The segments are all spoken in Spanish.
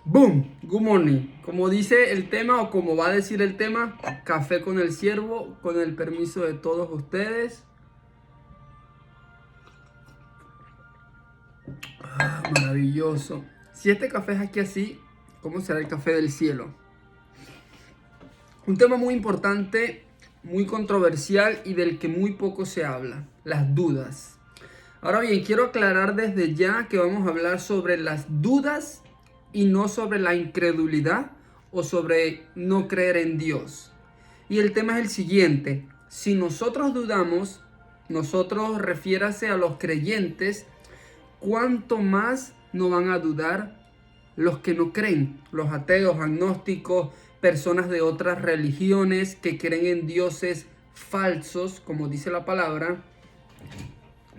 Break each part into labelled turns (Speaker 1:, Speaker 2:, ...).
Speaker 1: Boom, good morning. Como dice el tema o como va a decir el tema, café con el ciervo, con el permiso de todos ustedes. Maravilloso. Si este café es aquí así, ¿cómo será el café del cielo? Un tema muy importante, muy controversial y del que muy poco se habla, las dudas. Ahora bien, quiero aclarar desde ya que vamos a hablar sobre las dudas y no sobre la incredulidad o sobre no creer en Dios. Y el tema es el siguiente: si nosotros dudamos, nosotros refiérase a los creyentes, ¿cuánto más no van a dudar los que no creen? Los ateos, agnósticos, personas de otras religiones que creen en dioses falsos, como dice la palabra.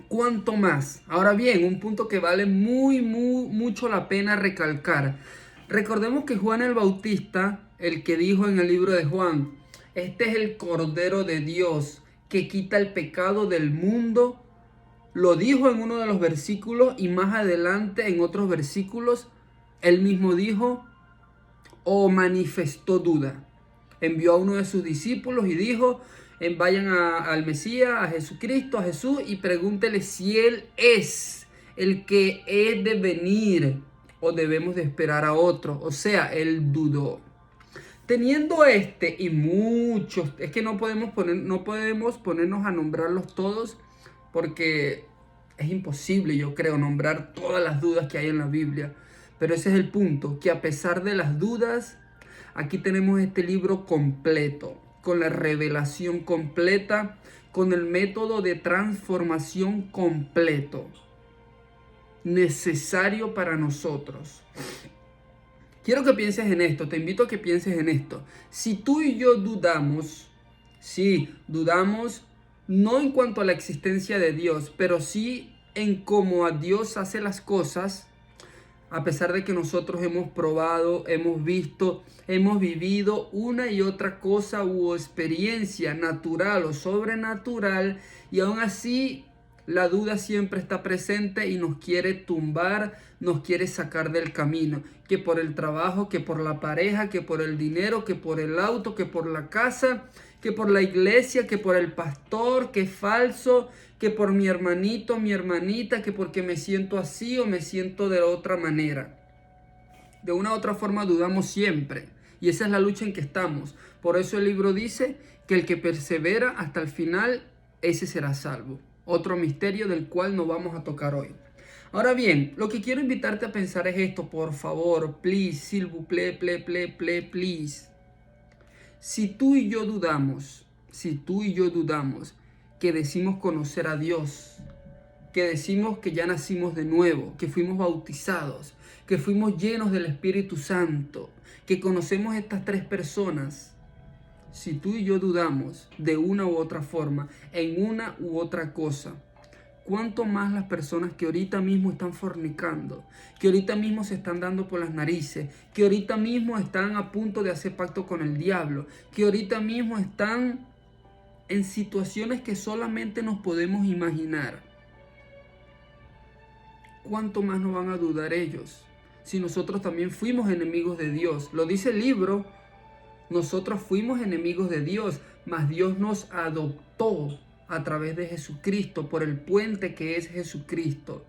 Speaker 1: ¿Cuánto más? Ahora bien, un punto que vale mucho la pena recalcar. Recordemos que Juan el Bautista, el que dijo en el libro de Juan, este es el Cordero de Dios que quita el pecado del mundo. Lo dijo en uno de los versículos y más adelante en otros versículos, él mismo dijo o manifestó duda. Envió a uno de sus discípulos y dijo: vayan al Mesías, a Jesucristo, a Jesús, y pregúntele si Él es el que es de venir o debemos de esperar a otro. O sea, Él dudó. Teniendo este y muchos, es que no podemos ponernos a nombrarlos todos porque es imposible, yo creo, nombrar todas las dudas que hay en la Biblia. Pero ese es el punto, que a pesar de las dudas, aquí tenemos este libro completo, con la revelación completa, con el método de transformación completo, necesario para nosotros. Quiero que pienses en esto, te invito a que pienses en esto. Si tú y yo dudamos, sí, dudamos no en cuanto a la existencia de Dios, pero sí en cómo a Dios hace las cosas, a pesar de que nosotros hemos probado, hemos visto, hemos vivido una y otra cosa u experiencia natural o sobrenatural, y aún así la duda siempre está presente y nos quiere tumbar, nos quiere sacar del camino, que por el trabajo, que por la pareja, que por el dinero, que por el auto, que por la casa, que por la iglesia, que por el pastor, que es falso, que por mi hermanito, mi hermanita, que porque me siento así o me siento de otra manera. De una u otra forma dudamos siempre, y esa es la lucha en que estamos. Por eso el libro dice que el que persevera hasta el final, ese será salvo. Otro misterio del cual no vamos a tocar hoy. Ahora bien, lo que quiero invitarte a pensar es esto, por favor, please, s'il vous plaît, please. Si tú y yo dudamos que decimos conocer a Dios, que decimos que ya nacimos de nuevo, que fuimos bautizados, que fuimos llenos del Espíritu Santo, que conocemos estas tres personas, si tú y yo dudamos de una u otra forma, en una u otra cosa, ¿cuánto más las personas que ahorita mismo están fornicando, que ahorita mismo se están dando por las narices, que ahorita mismo están a punto de hacer pacto con el diablo, que ahorita mismo están en situaciones que solamente nos podemos imaginar? ¿Cuánto más no van a dudar ellos? Si nosotros también fuimos enemigos de Dios. Lo dice el libro, nosotros fuimos enemigos de Dios, mas Dios nos adoptó a través de Jesucristo, por el puente que es Jesucristo.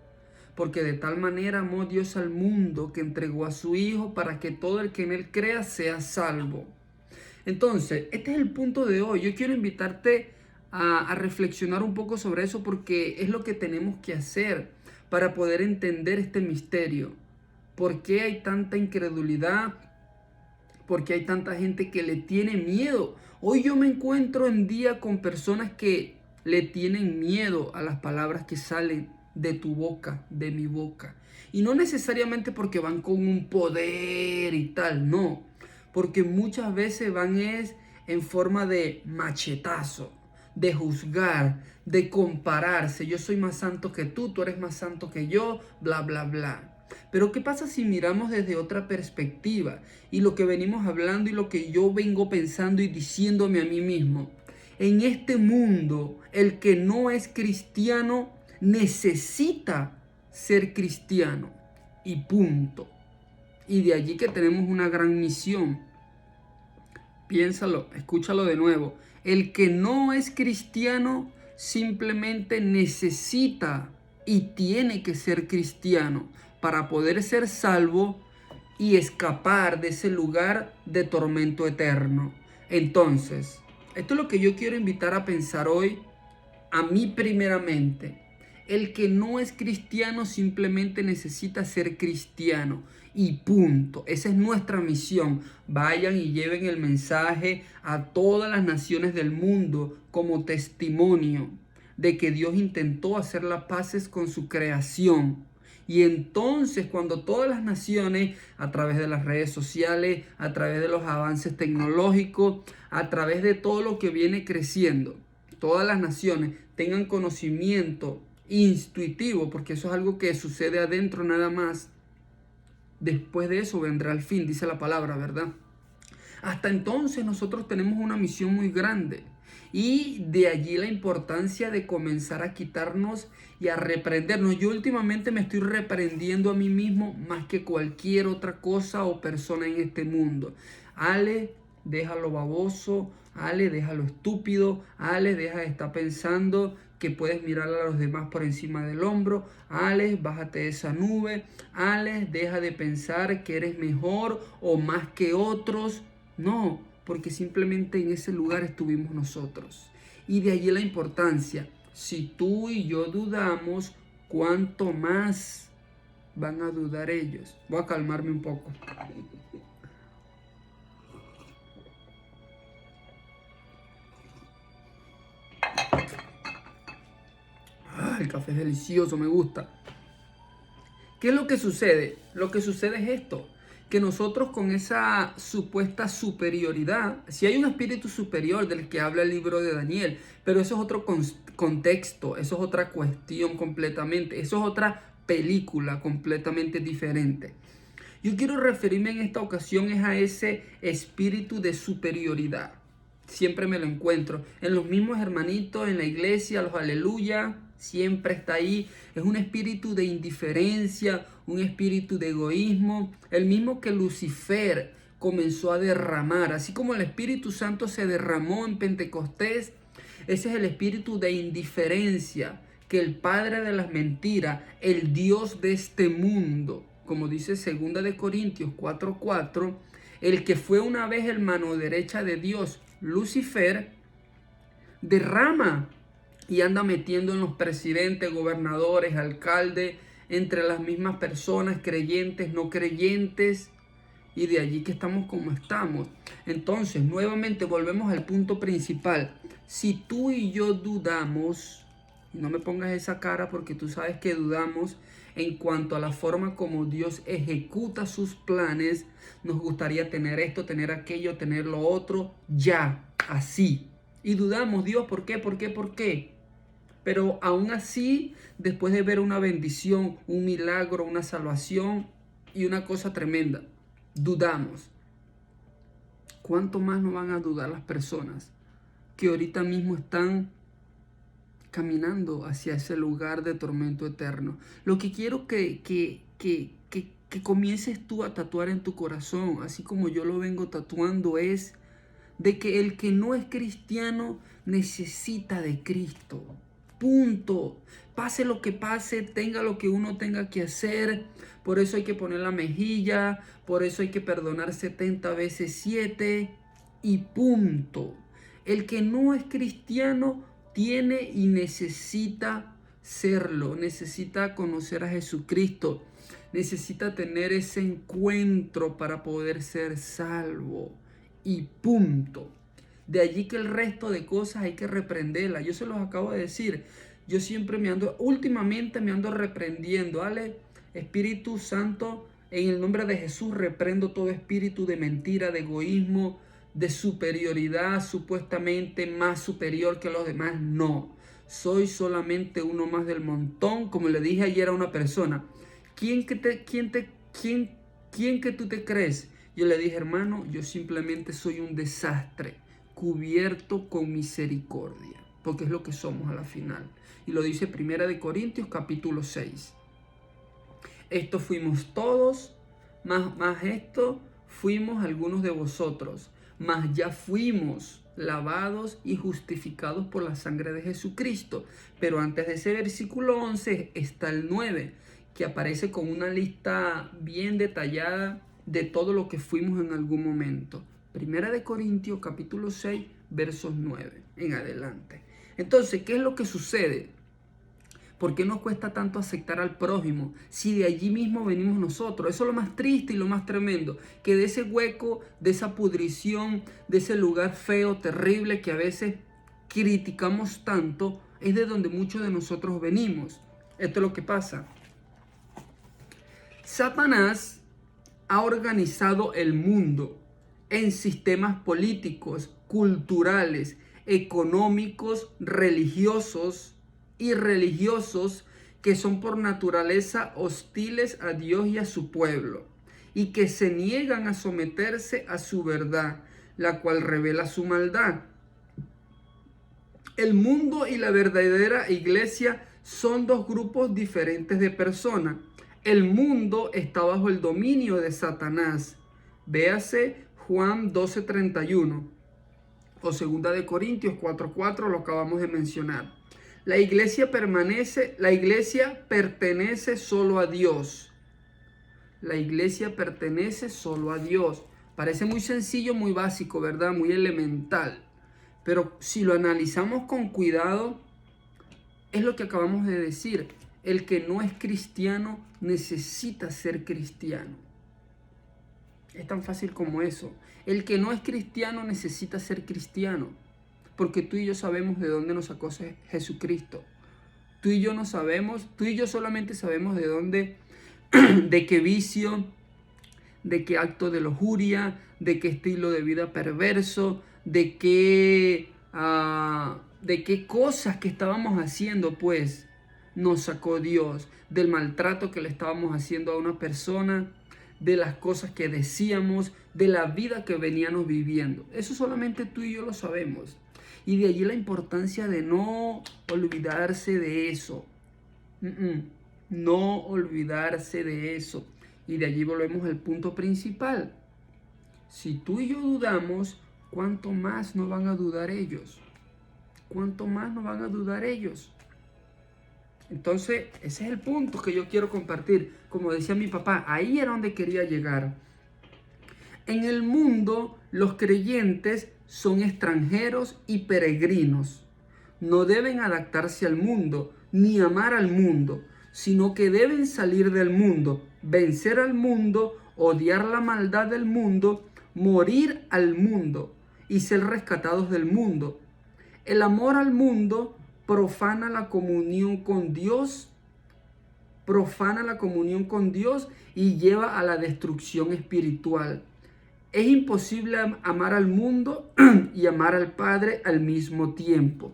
Speaker 1: Porque de tal manera amó Dios al mundo que entregó a su Hijo para que todo el que en Él crea sea salvo. Entonces, este es el punto de hoy. Yo quiero invitarte a reflexionar un poco sobre eso porque es lo que tenemos que hacer para poder entender este misterio. ¿Por qué hay tanta incredulidad? ¿Por qué hay tanta gente que le tiene miedo? Hoy yo me encuentro en día con personas que le tienen miedo a las palabras que salen de tu boca, de mi boca. Y no necesariamente porque van con un poder y tal, no. Porque muchas veces van es en forma de machetazo, de juzgar, de compararse. Yo soy más santo que tú eres más santo que yo, bla, bla, bla. Pero ¿qué pasa si miramos desde otra perspectiva? Y lo que venimos hablando y lo que yo vengo pensando y diciéndome a mí mismo. En este mundo, el que no es cristiano necesita ser cristiano. Y punto. Y de allí que tenemos una gran misión. Piénsalo, escúchalo de nuevo. El que no es cristiano simplemente necesita y tiene que ser cristiano para poder ser salvo y escapar de ese lugar de tormento eterno. Entonces, esto es lo que yo quiero invitar a pensar hoy, a mí primeramente. El que no es cristiano simplemente necesita ser cristiano y punto. Esa es nuestra misión. Vayan y lleven el mensaje a todas las naciones del mundo como testimonio de que Dios intentó hacer las paces con su creación. Y entonces cuando todas las naciones, a través de las redes sociales, a través de los avances tecnológicos, a través de todo lo que viene creciendo, todas las naciones tengan conocimiento intuitivo, porque eso es algo que sucede adentro nada más, después de eso vendrá el fin, dice la palabra, ¿verdad? Hasta entonces nosotros tenemos una misión muy grande. Y de allí la importancia de comenzar a quitarnos y a reprendernos. Yo últimamente me estoy reprendiendo a mí mismo más que cualquier otra cosa o persona en este mundo. Ale, déjalo baboso. Ale, déjalo estúpido. Ale, deja de estar pensando que puedes mirar a los demás por encima del hombro. Ale, bájate de esa nube. Ale, deja de pensar que eres mejor o más que otros. No, porque simplemente en ese lugar estuvimos nosotros. Y de allí la importancia. Si tú y yo dudamos, ¿cuánto más van a dudar ellos? Voy a calmarme un poco. El café es delicioso, me gusta. ¿Qué es lo que sucede? Lo que sucede es esto, que nosotros con esa supuesta superioridad, si hay un espíritu superior del que habla el libro de Daniel, pero eso es otro contexto, eso es otra cuestión completamente, eso es otra película completamente diferente. Yo quiero referirme en esta ocasión es a ese espíritu de superioridad. Siempre me lo encuentro en los mismos hermanitos, en la iglesia, los aleluya, siempre está ahí. Es un espíritu de indiferencia, un espíritu de egoísmo, el mismo que Lucifer comenzó a derramar. Así como el Espíritu Santo se derramó en Pentecostés, ese es el espíritu de indiferencia que el padre de las mentiras, el Dios de este mundo, como dice 2 de Corintios 4:4, el que fue una vez el mano derecha de Dios, Lucifer, derrama y anda metiendo en los presidentes, gobernadores, alcaldes, entre las mismas personas, creyentes, no creyentes, y de allí que estamos como estamos. Entonces, nuevamente volvemos al punto principal. Si tú y yo dudamos, y no me pongas esa cara porque tú sabes que dudamos en cuanto a la forma como Dios ejecuta sus planes, nos gustaría tener esto, tener aquello, tener lo otro, ya, así. Y dudamos, Dios, ¿por qué? ¿Por qué? ¿Por qué? Pero aún así, después de ver una bendición, un milagro, una salvación y una cosa tremenda, dudamos. ¿Cuánto más no van a dudar las personas que ahorita mismo están caminando hacia ese lugar de tormento eterno? Lo que quiero que comiences tú a tatuar en tu corazón, así como yo lo vengo tatuando, es de que el que no es cristiano necesita de Cristo. Punto. Pase lo que pase, tenga lo que uno tenga que hacer. Por eso hay que poner la mejilla, por eso hay que perdonar 70 veces 7 y punto. El que no es cristiano tiene y necesita serlo, necesita conocer a Jesucristo, necesita tener ese encuentro para poder ser salvo y punto. De allí que el resto de cosas hay que reprenderlas. Yo se los acabo de decir. Yo siempre últimamente me ando reprendiendo. ¿Vale? Espíritu Santo, en el nombre de Jesús reprendo todo espíritu de mentira, de egoísmo, de superioridad, supuestamente más superior que los demás. No, soy solamente uno más del montón. Como le dije ayer a una persona, ¿quién que tú te crees? Yo le dije, hermano, yo simplemente soy un desastre cubierto con misericordia, porque es lo que somos a la final. Y lo dice 1 de Corintios capítulo 6. Esto fuimos todos, Más esto fuimos algunos de vosotros, mas ya fuimos lavados y justificados por la sangre de Jesucristo. Pero antes de ese versículo 11 está el 9, que aparece con una lista bien detallada de todo lo que fuimos en algún momento. Primera de Corintios capítulo 6, versos 9 en adelante. Entonces, ¿qué es lo que sucede? ¿Por qué nos cuesta tanto aceptar al prójimo si de allí mismo venimos nosotros? Eso es lo más triste y lo más tremendo, que de ese hueco, de esa pudrición, de ese lugar feo, terrible que a veces criticamos tanto, es de donde muchos de nosotros venimos. Esto es lo que pasa. Satanás ha organizado el mundo en sistemas políticos, culturales, económicos, religiosos y religiosos que son por naturaleza hostiles a Dios y a su pueblo, y que se niegan a someterse a su verdad, la cual revela su maldad. El mundo y la verdadera iglesia son dos grupos diferentes de personas. El mundo está bajo el dominio de Satanás. Véase Juan 12:31 o 2 de Corintios 4:4, lo acabamos de mencionar. La iglesia pertenece solo a Dios. La iglesia pertenece solo a Dios. Parece muy sencillo, muy básico, ¿verdad? Muy elemental. Pero si lo analizamos con cuidado, es lo que acabamos de decir. El que no es cristiano necesita ser cristiano. Es tan fácil como eso. El que no es cristiano necesita ser cristiano. Porque tú y yo sabemos de dónde nos sacó Jesucristo. Tú y yo no sabemos, tú y yo solamente sabemos de dónde, de qué vicio, de qué acto de lujuria, de qué estilo de vida perverso, de qué cosas que estábamos haciendo, pues, nos sacó Dios, del maltrato que le estábamos haciendo a una persona, de las cosas que decíamos, de la vida que veníamos viviendo. Eso solamente tú y yo lo sabemos. Y de allí la importancia de no olvidarse de eso. No olvidarse de eso. Y de allí volvemos al punto principal. Si tú y yo dudamos, ¿cuánto más no van a dudar ellos? ¿Cuánto más no van a dudar ellos? Entonces, ese es el punto que yo quiero compartir. Como decía mi papá, ahí era donde quería llegar. En el mundo, los creyentes son extranjeros y peregrinos. No deben adaptarse al mundo, ni amar al mundo, sino que deben salir del mundo, vencer al mundo, odiar la maldad del mundo, morir al mundo y ser rescatados del mundo. El amor al mundo profana la comunión con Dios, y lleva a la destrucción espiritual. Es imposible amar al mundo y amar al Padre al mismo tiempo.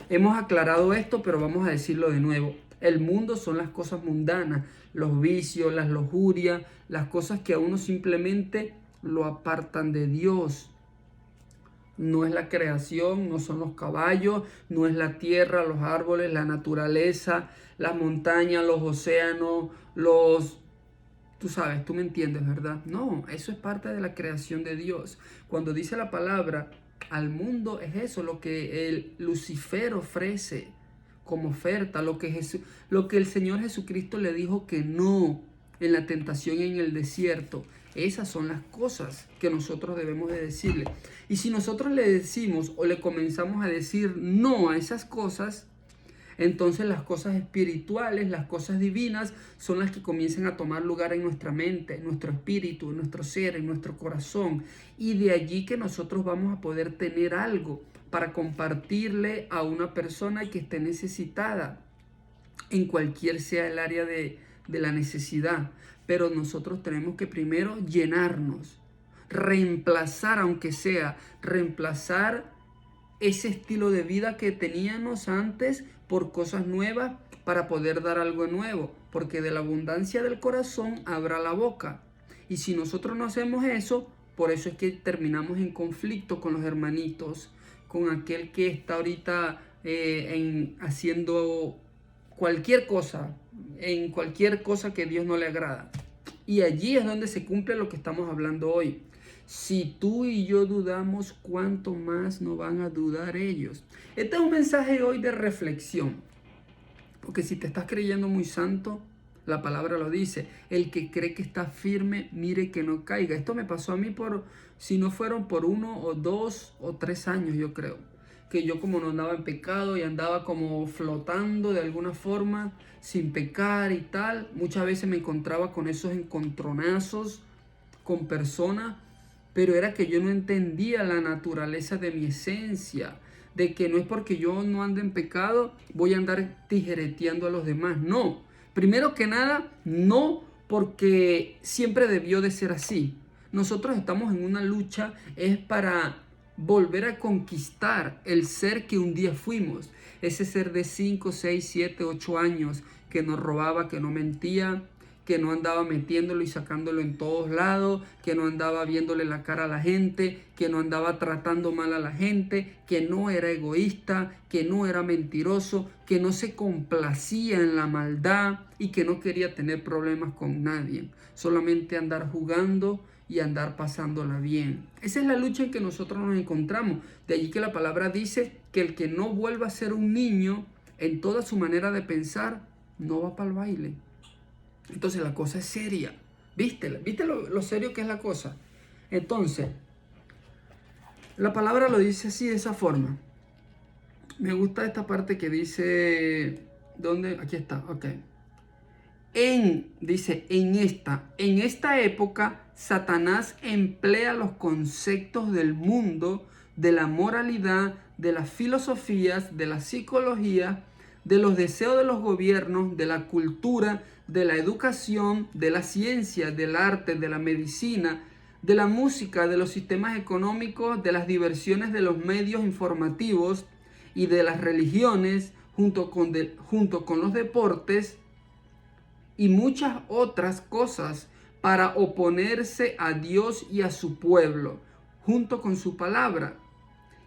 Speaker 1: Hemos aclarado esto, pero vamos a decirlo de nuevo. El mundo son las cosas mundanas, los vicios, las lujurias, las cosas que a uno simplemente lo apartan de Dios. No es la creación, no son los caballos, no es la tierra, los árboles, la naturaleza, las montañas, los océanos, Tú sabes, tú me entiendes, ¿verdad? No, eso es parte de la creación de Dios. Cuando dice la palabra al mundo, es eso, lo que el Lucifer ofrece como oferta, lo que el Señor Jesucristo le dijo que no en la tentación y en el desierto. Esas son las cosas que nosotros debemos de decirle. Y si nosotros le decimos o le comenzamos a decir no a esas cosas, entonces las cosas espirituales, las cosas divinas son las que comienzan a tomar lugar en nuestra mente, en nuestro espíritu, en nuestro ser, en nuestro corazón. Y de allí que nosotros vamos a poder tener algo para compartirle a una persona que esté necesitada, en cualquier sea el área de la necesidad. Pero nosotros tenemos que primero llenarnos, reemplazar, aunque sea, reemplazar ese estilo de vida que teníamos antes por cosas nuevas para poder dar algo nuevo, porque de la abundancia del corazón abra la boca. Y si nosotros no hacemos eso, por eso es que terminamos en conflicto con los hermanitos, con aquel que está ahorita haciendo cualquier cosa, en cualquier cosa que Dios no le agrada. Y allí es donde se cumple lo que estamos hablando hoy. Si tú y yo dudamos, ¿cuánto más no van a dudar ellos? Este es un mensaje hoy de reflexión. Porque si te estás creyendo muy santo, la palabra lo dice. El que cree que está firme, mire que no caiga. Esto me pasó a mí si no fueron por 1 o 2 o 3 años, yo creo. Que yo como no andaba en pecado y andaba como flotando de alguna forma, sin pecar y tal. Muchas veces me encontraba con esos encontronazos con personas, pero era que yo no entendía la naturaleza de mi esencia, de que no es porque yo no ande en pecado, voy a andar tijereteando a los demás. No, primero que nada, no porque siempre debió de ser así. Nosotros estamos en una lucha, es para volver a conquistar el ser que un día fuimos. Ese ser de 5, 6, 7, 8 años que no robaba, que no mentía, que no andaba metiéndolo y sacándolo en todos lados, que no andaba viéndole la cara a la gente, que no andaba tratando mal a la gente, que no era egoísta, que no era mentiroso, que no se complacía en la maldad y que no quería tener problemas con nadie, solamente andar jugando y andar pasándola bien. Esa es la lucha en que nosotros nos encontramos. De allí que la palabra dice que el que no vuelva a ser un niño en toda su manera de pensar, no va para el baile. Entonces la cosa es seria. ¿Viste lo serio que es la cosa? Entonces, la palabra lo dice así, de esa forma. Me gusta esta parte que dice... ¿Dónde? Aquí está, ok. Dice, en esta época, Satanás emplea los conceptos del mundo, de la moralidad, de las filosofías, de la psicología, de los deseos de los gobiernos, de la cultura, de la educación, de la ciencia, del arte, de la medicina, de la música, de los sistemas económicos, de las diversiones de los medios informativos y de las religiones, junto con los deportes y muchas otras cosas para oponerse a Dios y a su pueblo, junto con su palabra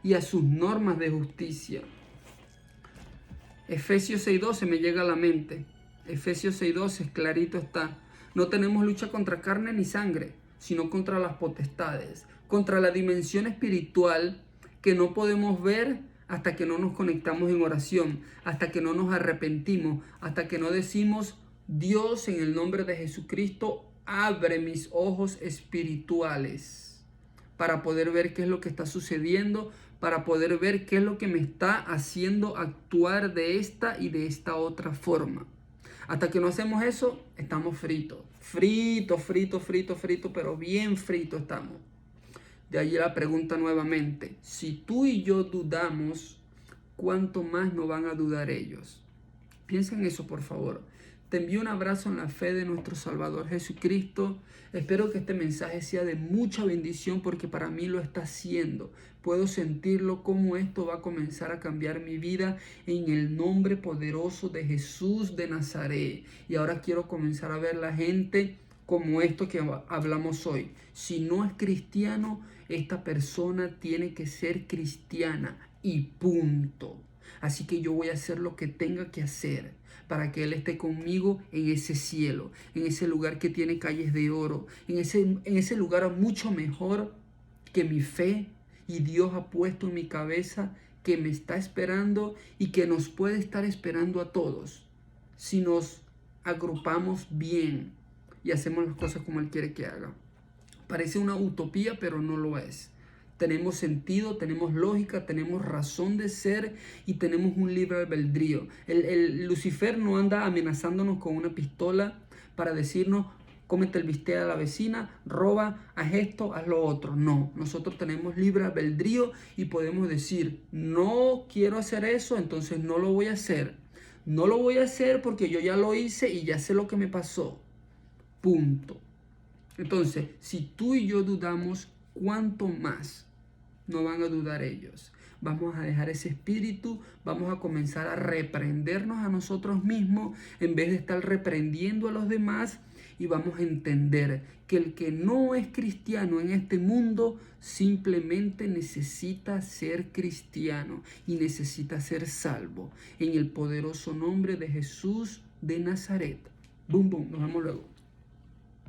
Speaker 1: y a sus normas de justicia. Efesios 6:12 me llega a la mente. Efesios 6:12, clarito está. No tenemos lucha contra carne ni sangre, sino contra las potestades, contra la dimensión espiritual que no podemos ver hasta que no nos conectamos en oración, hasta que no nos arrepentimos, hasta que no decimos: Dios, en el nombre de Jesucristo, abre mis ojos espirituales para poder ver qué es lo que está sucediendo, para poder ver qué es lo que me está haciendo actuar de esta y de esta otra forma. Hasta que no hacemos eso, estamos fritos. Frito, pero bien fritos estamos. De allí la pregunta nuevamente. Si tú y yo dudamos, ¿cuánto más no van a dudar ellos? Piensa en eso, por favor. Te envío un abrazo en la fe de nuestro Salvador Jesucristo. Espero que este mensaje sea de mucha bendición porque para mí lo está haciendo. Puedo sentirlo como esto va a comenzar a cambiar mi vida en el nombre poderoso de Jesús de Nazaret. Y ahora quiero comenzar a ver la gente como esto que hablamos hoy. Si no es cristiano, esta persona tiene que ser cristiana y punto. Así que yo voy a hacer lo que tenga que hacer para que Él esté conmigo en ese cielo, en ese lugar que tiene calles de oro, en ese lugar mucho mejor que mi fe y Dios ha puesto en mi cabeza, que me está esperando y que nos puede estar esperando a todos si nos agrupamos bien y hacemos las cosas como Él quiere que haga. Parece una utopía, pero no lo es. Tenemos sentido, tenemos lógica, tenemos razón de ser y tenemos un libre albedrío. El Lucifer no anda amenazándonos con una pistola para decirnos: cómete el bistec a la vecina, roba, haz esto, haz lo otro. No, nosotros tenemos libre albedrío y podemos decir: no quiero hacer eso, entonces no lo voy a hacer. No lo voy a hacer porque yo ya lo hice y ya sé lo que me pasó. Punto. Entonces, si tú y yo dudamos, ¿cuánto más no van a dudar ellos? Vamos a dejar ese espíritu, vamos a comenzar a reprendernos a nosotros mismos en vez de estar reprendiendo a los demás, y vamos a entender que el que no es cristiano en este mundo simplemente necesita ser cristiano y necesita ser salvo en el poderoso nombre de Jesús de Nazaret. Boom, boom, nos vemos luego.